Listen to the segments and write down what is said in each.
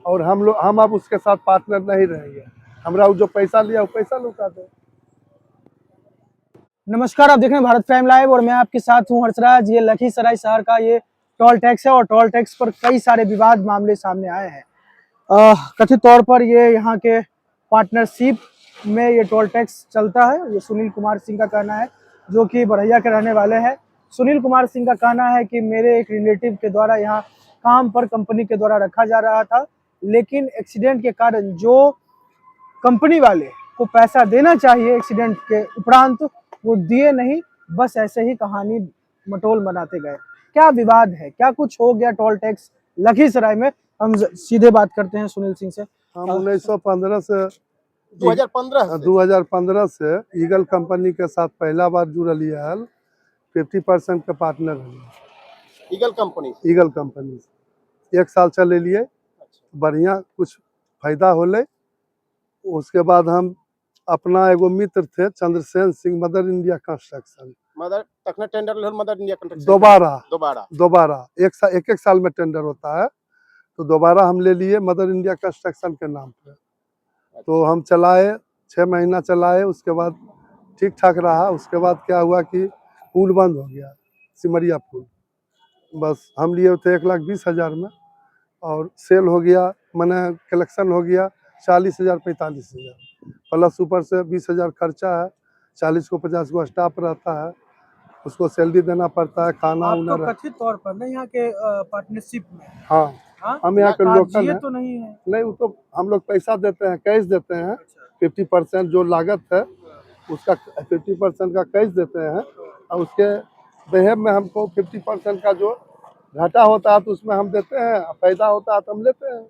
और हम अब उसके साथ पार्टनर नहीं रहेंगे। हमरा जो पैसा लिया वो पैसा लौटा दे। नमस्कार, आप देख रहे हैं भारत प्राइम लाइव और मैं आपके साथ हूं हर्षराज। ये लखीसराय शहर का ये टोल टैक्स है और टोल टैक्स पर कई सारे विवाद मामले सामने आए हैं। कथित तौर पर ये यहाँ के पार्टनरशिप में ये टोल टैक्स चलता है। ये सुनील कुमार सिंह का कहना है, जो कि बरैया के रहने वाले हैं। सुनील कुमार सिंह का कहना है कि मेरे एक रिलेटिव के द्वारा यहाँ काम पर कंपनी के द्वारा रखा जा रहा था, लेकिन एक्सीडेंट के कारण जो कंपनी वाले को पैसा देना चाहिए एक्सीडेंट के उपरांत वो दिए नहीं, बस ऐसे ही कहानी मटोल बनाते गए। क्या विवाद है, क्या कुछ हो गया टोल टैक्स लखीसराय में? हम सीधे बात करते हैं सुनील सिंह से। हम 1915 से 2015 से ईगल कंपनी के साथ पहला बार जुड़ल है। 50% के पार्टनर है ईगल कंपनी। 1 साल चले लिए, बढ़िया कुछ फायदा होले। उसके बाद हम अपना एगो मित्र थे Chandrasen Singh, mother India construction, दोबारा एक साल में टेंडर होता है, तो दोबारा हम ले लिए मदर इंडिया कंस्ट्रक्शन के नाम पे। तो हम चलाए 6 महीना चलाए, उसके बाद ठीक ठाक रहा। उसके बाद क्या हुआ कि पुल बंद हो गया, सिमरिया पुल। बस हम लिए थे 1,20,000 में और सेल हो गया, मैंने कलेक्शन हो गया 40,000 45,000 प्लस ऊपर से 20,000 खर्चा है। 40 को 50 को स्टाफ रहता है, उसको सैलरी देना पड़ता है, खाना आपको कथित तौर पर ना यहाँ के पार्टनरशिप में। हाँ, हम यहाँ के लोकल हैं। तो नहीं है? नहीं, वो तो हम लोग पैसा देते हैं, कैश देते हैं। 50% जो लागत है उसका 50% का कैश देते हैं, और उसके बेहेब में हमको 50% का जो घाटा होता है तो उसमें हम देते हैं, फायदा होता है तो हम लेते हैं,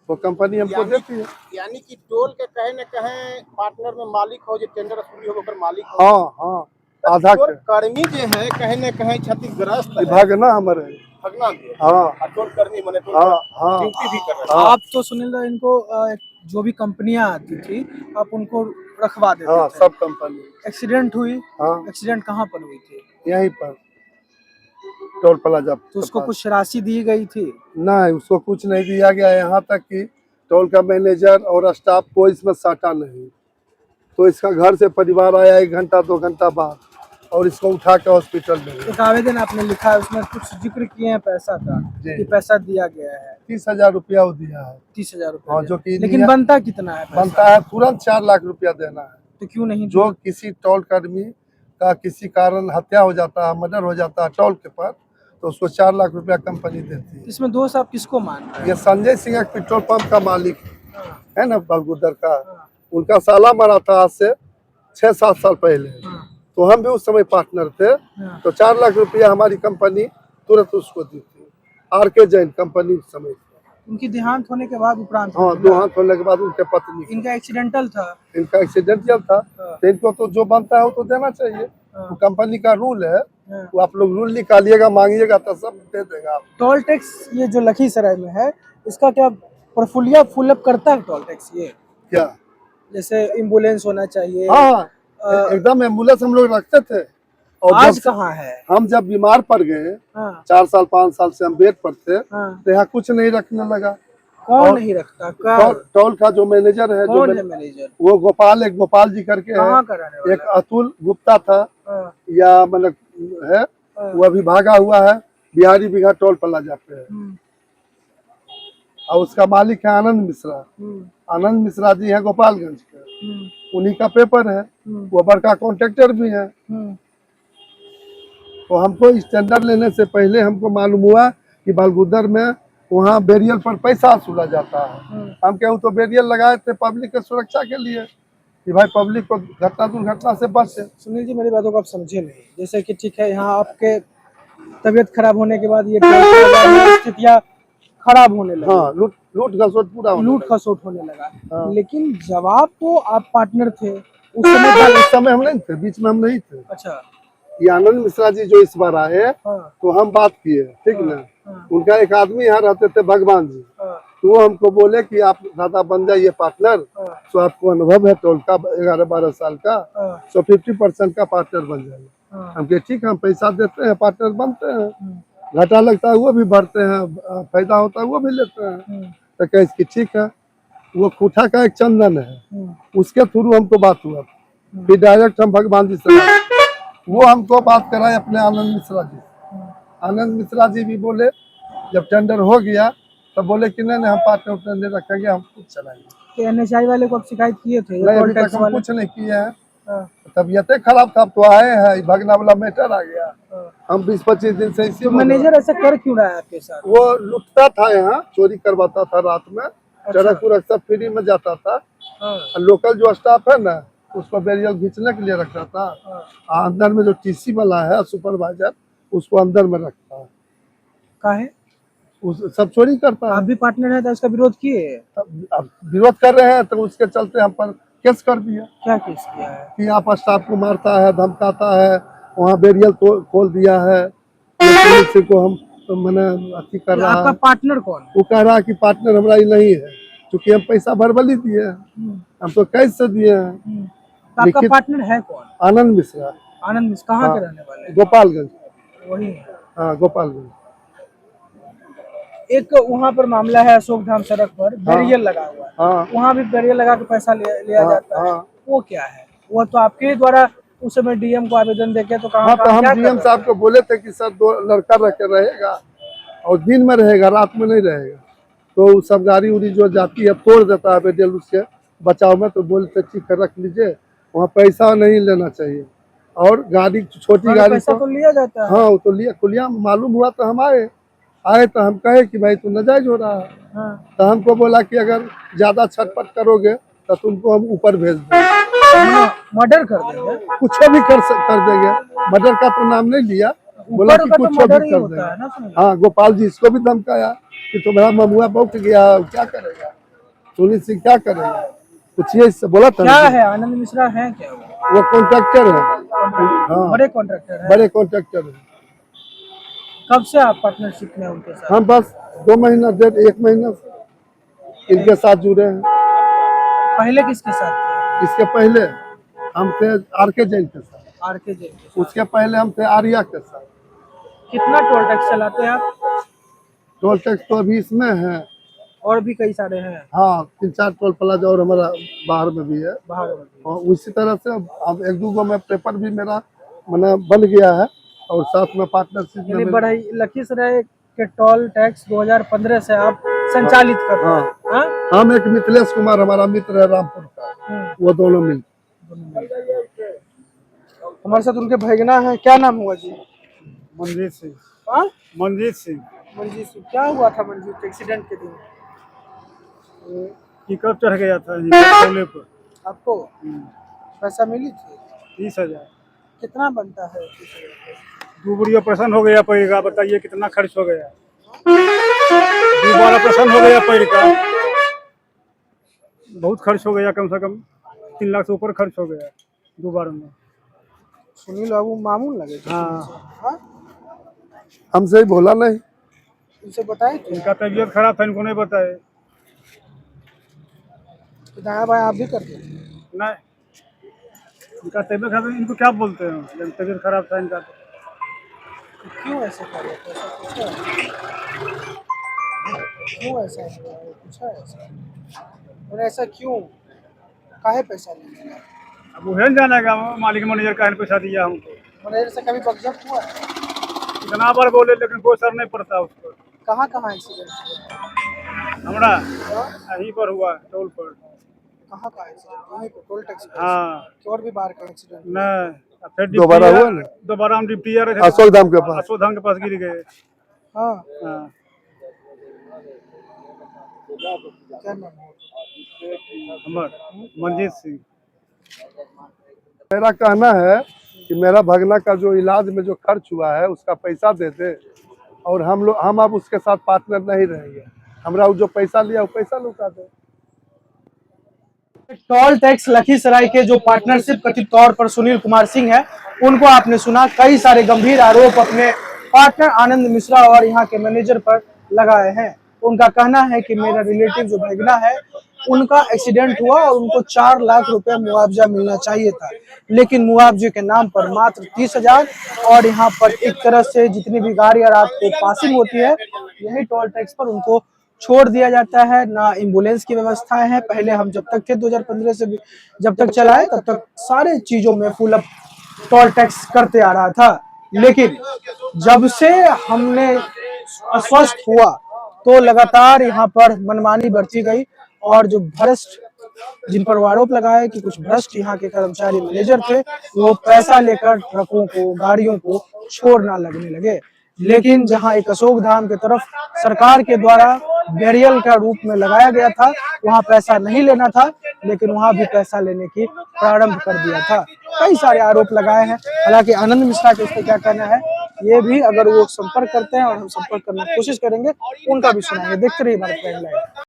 तो कंपनी हमको देती है। यानी कि टोल के कहे न कहे पार्टनर में मालिक हो, जो टेंडर वसूली हो मालिक हो। हाँ, आधा कर्मी जो है कहे न कहे क्षतिग्रस्त भगना हमारे। हाँ, टोल कर्मी मने ड्यूटी भी कर रहे हैं। आप तो सुनील इनको जो भी कंपनियां आती थी आप उनको रखवा देते हाँ, थे। सब कंपनी। एक्सीडेंट हुई? हाँ, एक्सीडेंट कहाँ पर हुई थी? यहीं पर टोल प्लाजा। तो उसको कुछ राशि दी गई थी? नहीं, उसको कुछ नहीं दिया गया। यहाँ तक कि टोल का मैनेजर और स्टाफ को इसमें साटा नहीं। तो इसका घर से परिवार आया 1 घंटा 2 घंटा बाद, और इसको उठा के हॉस्पिटल में। एक आवेदन आपने लिखा है, उसमें कुछ जिक्र किए हैं पैसा का कि पैसा दिया गया है। 30,000 रुपया वो दिया है। 30,000 रुपया? हाँ, जो कि लेकिन बनता कितना है? बनता है तुरंत 4 लाख रुपया देना है। तो क्यों नहीं? जो किसी टोल कर्मी का किसी कारण हत्या हो जाता है, मर्डर हो जाता है टोल के पर, तो उसको 4 लाख रुपया कंपनी देती है। इसमें दोष आप किसको मान रहे हैं? ये संजय सिंह पेट्रोल पंप का मालिक है ना, बलगुदर का। उनका साला मरा था आज से 6-7 साल पहले, तो हम भी उस समय पार्टनर थे। तो 4 लाख रुपया हमारी कंपनी तुरंत उसको दी थी। RK जैन कंपनी समय। उनकी देहांत होने के बाद उपरांत? हाँ, देहांत होने के बाद उनके पत्नी। इनका एक्सीडेंटल था? इनका एक्सीडेंटल था। तो इनको तो जो बनता है वो तो देना चाहिए। तो कंपनी का रूल है, वो आप लोग रूल निकालिएगा, मांगिएगा तो सब दे देगा। टोल टैक्स ये जो लखीसराय में है, इसका क्या प्रफुलिया फुलअप करता है टोल टैक्स? ये क्या जैसे एम्बुलेंस होना चाहिए? हाँ, एकदम एम्बुलेंस हम लोग रखते थे। और आज कहाँ है? हम जब बीमार पड़ गए 4 साल 5 साल से हम बेड पर थे, तो यहाँ कुछ नहीं रखने लगा। कौन नहीं रखता? टोल का जो मैनेजर है, कौन है मैनेजर? वो गोपाल जी करके है। एक अतुल गुप्ता था, या मतलब है, वो अभी भागा हुआ है बिहारी बिघा टोल प्लाजा पे है। और उसका मालिक है आनंद मिश्रा। आनंद मिश्रा जी है गोपालगंज के, उन्हीं का पेपर है। वो बड़का कॉन्ट्रैक्टर भी है। तो हमको इस टेंडर लेने से पहले हमको मालूम हुआ कि बलगुदर में वहाँ बेरियल पर पैसा वसूला जाता है। हम कहूँ तो बेरियल लगाए थे पब्लिक के सुरक्षा के लिए, कि भाई पब्लिक को घटना दुर्घटना से बचे। सुनील जी, मेरी बातों को आप समझे नहीं। जैसे कि ठीक है, यहाँ आपके तबीयत खराब होने के बाद ये स्थितियाँ खराब होने लगी। हाँ, लूट खसोट पूरा होने लगा। लेकिन जवाब तो आप पार्टनर थे उस समय हम नहीं थे, बीच में हम नहीं थे। अच्छा, ये आनंद मिश्रा जी जो इस बार आए, तो हम बात किए, ठीक ना। उनका एक आदमी यहाँ रहते थे, भगवान जी। तो वो हमको बोले कि आप दादा बन जाइए पार्टनर, तो आपको अनुभव है टोल का 11-12 साल का, तो 50% का पार्टनर बन जाइए। हम कहे ठीक है, हम पैसा देते हैं, पार्टनर बनते हैं। घाटा लगता है वो भी भरते हैं, फायदा होता है वो भी लेते हैं। तो कहे कि ठीक है। वो खूठा का एक चंदन है, उसके थ्रू हमको बात हुआ। फिर डायरेक्ट हम भगवान जी से वो हमको बात कराए अपने आनंद मिश्रा जी। आनंद मिश्रा जी भी बोले जब टेंडर हो गया तो बोले कि नहीं हम पार्टनर टेंडर रखेंगे, हम खुद चलाएंगे। NHI वाले को आप शिकायत किए थे? नहीं अभी तक हम कुछ नहीं किए हैं। तबीयतें खराब था तो आए हैं, भगना वाला मैटर आ गया। हम 20-25 दिन से इसी तो मैनेजर ऐसा कर क्यों रहा है आपके साथ? वो लुटता था, यहाँ चोरी करवाता था रात में। ट्रक उरक सब फ्री में जाता था। लोकल जो स्टाफ है ना उसको बैरियल खींचने के लिए रखता था। अंदर में जो टीसी वाला है सुपरवाइजर उसको अंदर में रखता है। काहे? उस सब चोरी करता आप है। भी पार्टनर है तो उसका विरोध किए? अब विरोध कर रहे हैं तो उसके चलते हम पर केस कर दिया क्या केस किया है? कि आप स्टाफ को मारता है, धमकाता है, वहाँ बैरियल खोल दिया है। पुलिस को हम तो मैंने अथी कर रहा आपका है। पार्टनर कौन है? वो कह रहा है कि पार्टनर हमारा ही नहीं है, क्योंकि हम पैसा भरबली दिए हैं, हम तो कैश से दिए हैं। तो आपका लिखित पार्टनर है कौन? आनंद मिश्रा। आनंद मिश्रा कहाँ के हाँ। रहने वाले हैं? गोपालगंज। वही है। हाँ गोपालगंज। एक वहाँ पर मामला है अशोक धाम सड़क पर बैरियर लगा हुआ है। हाँ वहाँ भी बैरियर लगा के पैसा लिया हाँ, जाता है। हाँ। वो क्या है? वो तो आपके द्वारा उस समय डीएम को आवेदन देके तो कहाँ हाँ तो हम डीएम साहब को बोले थे कि सर 2 लड़का रह के रहेगा और दिन में रहेगा, रात में नहीं रहेगा। तो सब गाड़ी उड़ी जो जाती है तोड़ देता है बैरियल उसके बचाव में। तो बोलते ठीक है रख लीजिए, वहाँ पैसा नहीं लेना चाहिए। और गाड़ी छोटी गाड़ी पैसा तो लिया जाता है। हाँ वो तो लिया खुलिया मालूम हुआ तो हम आए तो हम कहे कि भाई तू नाजायज हो रहा है। हाँ। तो हमको बोला कि अगर ज्यादा छटपट करोगे तो तुमको हम ऊपर भेज देंगे, मर्डर कर देंगे, कुछ भी कर देंगे। मर्डर का तो नाम नहीं लिया, बोला कि कुछ भी कर देंगे। हाँ गोपाल जी इसको भी धमकाया कि तुम्हारा ममुआ बौक गया, क्या करेगा सुनील सिंह, क्या करेगा, कुछ ये इससे बोला था। क्या है आनंद मिश्रा है क्या? वो कॉन्ट्रैक्टर है। हाँ बड़े कॉन्ट्रैक्टर है। बड़े कॉन्ट्रैक्टर है। कब से आप पार्टनरशिप में उनके साथ? हम बस 2 महीना 1 महीना से इनके साथ जुड़े हैं। पहले किसके साथ थे? इसके पहले हम थे आरके जैन के साथ। आरके जैन के साथ। उसके पहले हम थे आर्या के साथ। कितना टोल टैक्स चलाते हैं आप? टोल टैक्स तो अभी इसमें है और भी कई सारे हैं। हाँ 3-4 टोल प्लाजा और हमारा बाहर में भी है। बाहर में भी। और उसी तरह से अब 1-2 गो में पेपर भी मेरा मैंने बन गया है और साथ में पार्टनरशिप यानी में बढ़ई लखीसराय के टोल टैक्स 2015 से आप संचालित कर रहे हैं। हाँ? हम एक मिथिलेश कुमार हमारा मित्र है रामपुर का, वो दोनों मिल। हमारे साथ उनके भैगना है, क्या नाम हुआ जी? मनजीत सिंह। हाँ? मनजीत सिंह। मंजीत सिंह। क्या हुआ था मंजीत एक्सीडेंट के दिन? पिकअप चढ़ गया था टोले पर। आपको पैसा मिली थी? 30,000। कितना बनता है? 2 बार ऑपरेशन हो गया पैर का, बताइए कितना खर्च हो गया। 2 बार ऑपरेशन हो गया पैर का, बहुत खर्च हो गया, कम से कम 3 लाख से ऊपर खर्च हो गया 2 बार में। सुनील बाबू मामूल लगे थे? हाँ? हमसे ही बोला नहीं, उनसे बताए थे? इनका तबीयत खराब था, इनको नहीं बताए। दाया बाया आप भी करते थे? नहीं, इनका तबीयत खराब, इनको क्या बोलते हैं, जब तबीयत खराब था इनका। तो क्यों ऐसे कर रहे थे? ऐसा पूछा है? क्यों ऐसा हुआ है? पूछा है ऐसा? और ऐसा क्यों? काहे पैसा नहीं दिया? अब वो जानेगा मालिक मैनेजर का पैसा दिया हमको। मैनेजर से कभी बकझक हुआ है? इतना बार बोले लेकिन कोई असर नहीं पड़ता उस पर। कहाँ कहाँ एक्सीडेंट हुआ? हमारा यहीं पर हुआ टोल पर। कहाँ का एक्सीडेंट? वहीं पे टोल टैक्स पे? हाँ कि और भी बार का एक्सीडेंट? नहीं, फिर दोबारा हुआ ना? दोबारा हम डिप्टी आ रहे थे अशोक धाम के पास। अशोक धाम के पास गिर गए। हाँ। हाँ। क्या नाम है? हमार मनजीत सिंह। मेरा कहना है कि मेरा भगना का जो इलाज में जो खर्च हुआ है उसका पैसा दे दे और हम अब उसके साथ पार्टनर नहीं रहेंगे। हमरा जो पैसा लिया वो पैसा लौटा दे। टोल टैक्स लखीसराय के जो पार्टनरशिप कथित तौर पर सुनील कुमार सिंह है, उनको आपने सुना। कई सारे गंभीर आरोप अपने पार्टनर आनंद मिश्रा और यहाँ के मैनेजर पर लगाए हैं। उनका कहना है कि मेरा रिलेटिव जो भगना है उनका एक्सीडेंट हुआ और उनको 4 लाख रुपए मुआवजा मिलना चाहिए था, लेकिन मुआवजे के नाम पर मात्र 30,000 और यहाँ पर एक तरह से जितनी भी गाड़ियां रात को पासिंग होती है यही टोल टैक्स पर उनको छोड़ दिया जाता है, ना एम्बुलेंस की व्यवस्था है। पहले हम जब तक थे 2015 से जब तक चलाए तब तक सारे चीजों में फुल अप टोल टैक्स करते आ रहा था, लेकिन जब से हमने अस्वस्थ हुआ तो लगातार यहाँ पर मनमानी बढ़ती गई और जो भ्रष्ट, जिन पर वो आरोप लगाया कि कुछ भ्रष्ट यहाँ के कर्मचारी मैनेजर थे, वो पैसा लेकर ट्रकों को, गाड़ियों को छोड़ना लगने लगे। लेकिन जहां एक अशोक धाम की तरफ सरकार के द्वारा बैरियल का रूप में लगाया गया था, वहां पैसा नहीं लेना था, लेकिन वहां भी पैसा लेने की प्रारंभ कर दिया था। कई सारे आरोप लगाए हैं। हालांकि आनंद मिश्रा के इस पर क्या कहना है, ये भी अगर वो संपर्क करते हैं और हम संपर्क करने की कोशिश करेंगे, उनका भी सुनाएंगे। देखते रहिए भारत प्राइम लाइव।